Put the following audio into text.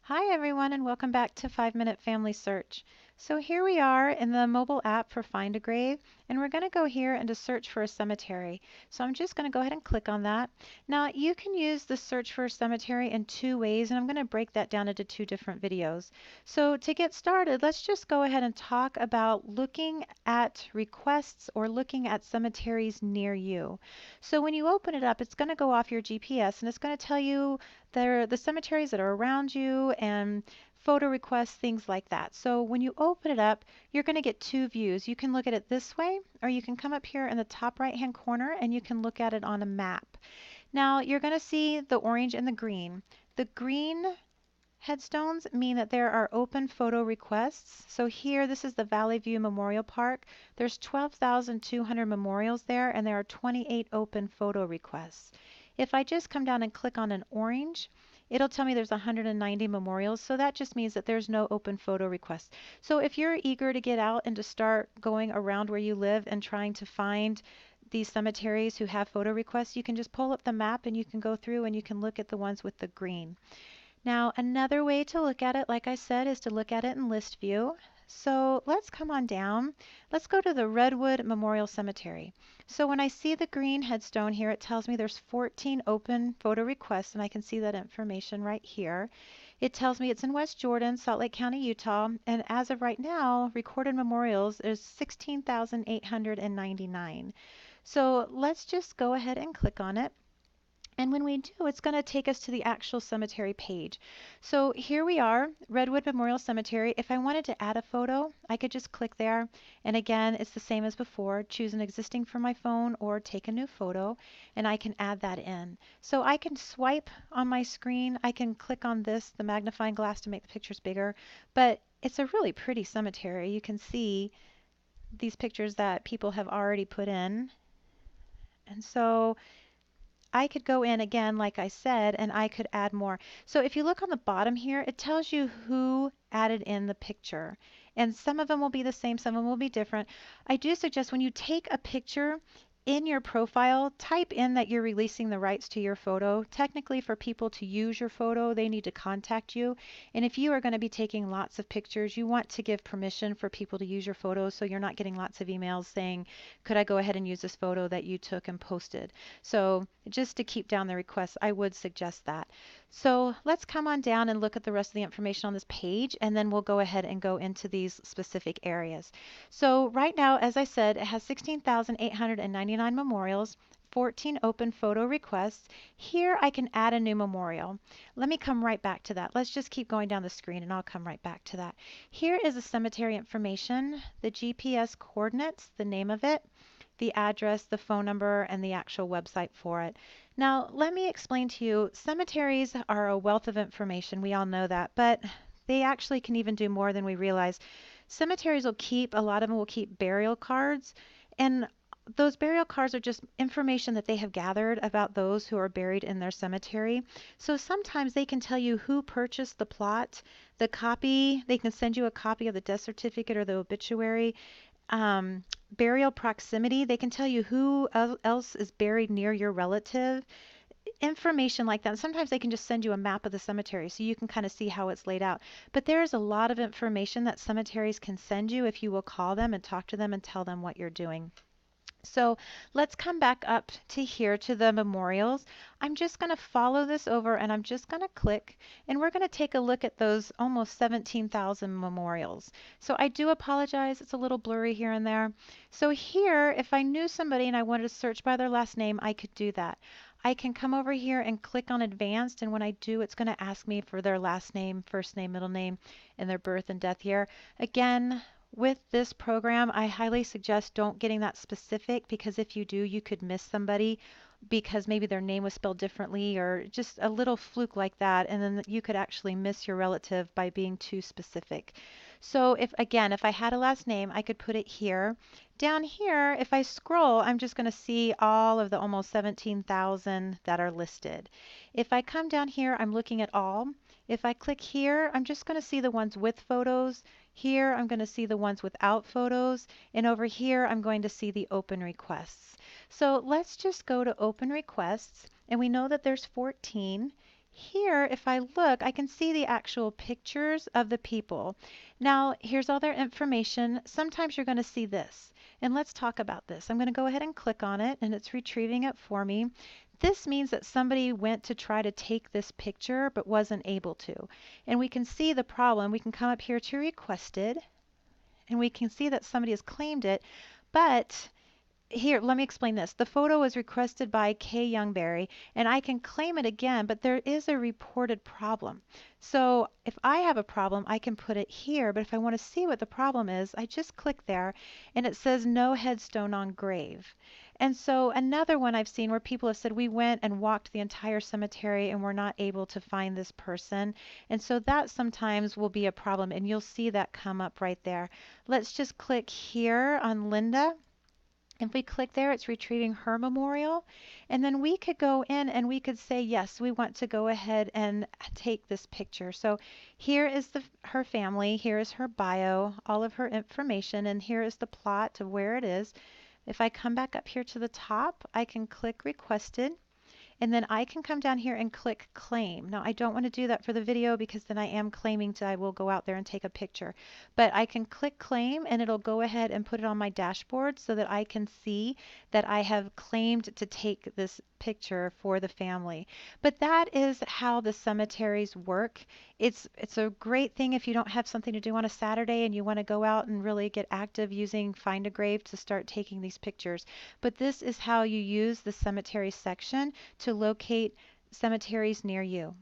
Hi everyone and welcome back to 5 Minute Family Search. So here we are in the mobile app for Find a Grave, and we're going to go here and to search for a cemetery. So I'm just going to go ahead and click on that. Now you can use the search for a cemetery in two ways, and I'm going to break that down into two different videos. So to get started, let's just go ahead and talk about looking at requests or looking at cemeteries near you. So when you open it up, it's going to go off your GPS and it's going to tell you the cemeteries that are around you and photo requests, things like that. So when you open it up, you're going to get two views. You can look at it this way, or you can come up here in the top right hand corner and you can look at it on a map. Now you're going to see the orange and the green. The green headstones mean that there are open photo requests. So here, this is the Valley View Memorial Park. There's 12,200 memorials there, and there are 28 open photo requests. If I just come down and click on an orange, it'll tell me there's 190 memorials, so that just means that there's no open photo requests. So if you're eager to get out and to start going around where you live and trying to find these cemeteries who have photo requests, you can just pull up the map and you can go through and you can look at the ones with the green. Now, another way to look at it, like I said, is to look at it in list view. So let's come on down. Let's go to the Redwood Memorial Cemetery. So when I see the green headstone here, it tells me there's 14 open photo requests, and I can see that information right here. It tells me it's in West Jordan, Salt Lake County, Utah, and as of right now, recorded memorials is 16,899. So let's just go ahead and click on it. And when we do, it's going to take us to the actual cemetery page. So here we are, Redwood Memorial Cemetery. If I wanted to add a photo, I could just click there. And again, it's the same as before. Choose an existing from my phone or take a new photo, and I can add that in. So I can swipe on my screen. I can click on this, the magnifying glass, to make the pictures bigger. But it's a really pretty cemetery. You can see these pictures that people have already put in. And so I could go in again, like I said, and I could add more. So if you look on the bottom here, it tells you who added in the picture. And some of them will be the same, some of them will be different. I do suggest when you take a picture in your profile, type in that you're releasing the rights to your photo. Technically, for people to use your photo, they need to contact you. And if you are going to be taking lots of pictures, you want to give permission for people to use your photos so you're not getting lots of emails saying, could I go ahead and use this photo that you took and posted? So just to keep down the requests, I would suggest that. So let's come on down and look at the rest of the information on this page, and then we'll go ahead and go into these specific areas. So right now, as I said, it has 16,899 memorials, 14 open photo requests. Here I can add a new memorial. Let me come right back to that. Let's just keep going down the screen and I'll come right back to that. Here is the cemetery information, the GPS coordinates, the name of it, the address, the phone number, and the actual website for it. Now, let me explain to you, cemeteries are a wealth of information. We all know that, but they actually can even do more than we realize. Cemeteries will keep, a lot of them will keep burial cards, and those burial cards are just information that they have gathered about those who are buried in their cemetery. So sometimes they can tell you who purchased the plot, the copy, they can send you a copy of the death certificate or the obituary, burial proximity. They can tell you who else is buried near your relative. Information like that. Sometimes they can just send you a map of the cemetery so you can kind of see how it's laid out. But there is a lot of information that cemeteries can send you if you will call them and talk to them and tell them what you're doing. So let's come back up to here to the memorials. I'm just going to follow this over and I'm just going to click and we're going to take a look at those almost 17,000 memorials. So I do apologize, it's a little blurry here and there. So here, if I knew somebody and I wanted to search by their last name, I could do that. I can come over here and click on advanced, and when I do, it's going to ask me for their last name, first name, middle name, and their birth and death year. Again, with this program, I highly suggest don't getting that specific, because if you do, you could miss somebody because maybe their name was spelled differently or just a little fluke like that, and then you could actually miss your relative by being too specific. So if I had a last name, I could put it here. Down here, if I scroll, I'm just going to see all of the almost 17,000 that are listed. If I come down here, I'm looking at all. If I click here, I'm just going to see the ones with photos. Here, I'm going to see the ones without photos. And over here, I'm going to see the open requests. So let's just go to open requests. And we know that there's 14. Here, if I look, I can see the actual pictures of the people. Now, here's all their information. Sometimes you're going to see this. And let's talk about this. I'm going to go ahead and click on it, and it's retrieving it for me. This means that somebody went to try to take this picture but wasn't able to. And we can see the problem. We can come up here to requested, and we can see that somebody has claimed it, but here, let me explain this. The photo was requested by Kay Youngberry, and I can claim it again, but there is a reported problem. So if I have a problem, I can put it here, but if I want to see what the problem is, I just click there, and it says no headstone on grave. And so another one I've seen where people have said we went and walked the entire cemetery and we're not able to find this person. And so that sometimes will be a problem, and you'll see that come up right there. Let's just click here on Linda. If we click there, it's retrieving her memorial. And then we could go in and we could say, yes, we want to go ahead and take this picture. So here is her family, here is her bio, all of her information, and here is the plot of where it is. If I come back up here to the top, I can click requested. And then I can come down here and click claim. Now I don't want to do that for the video because then I am claiming I will go out there and take a picture. But I can click claim and it'll go ahead and put it on my dashboard so that I can see that I have claimed to take this picture for the family. But that is how the cemeteries work. It's a great thing if you don't have something to do on a Saturday and you want to go out and really get active using Find a Grave to start taking these pictures. But this is how you use the cemetery section to locate cemeteries near you.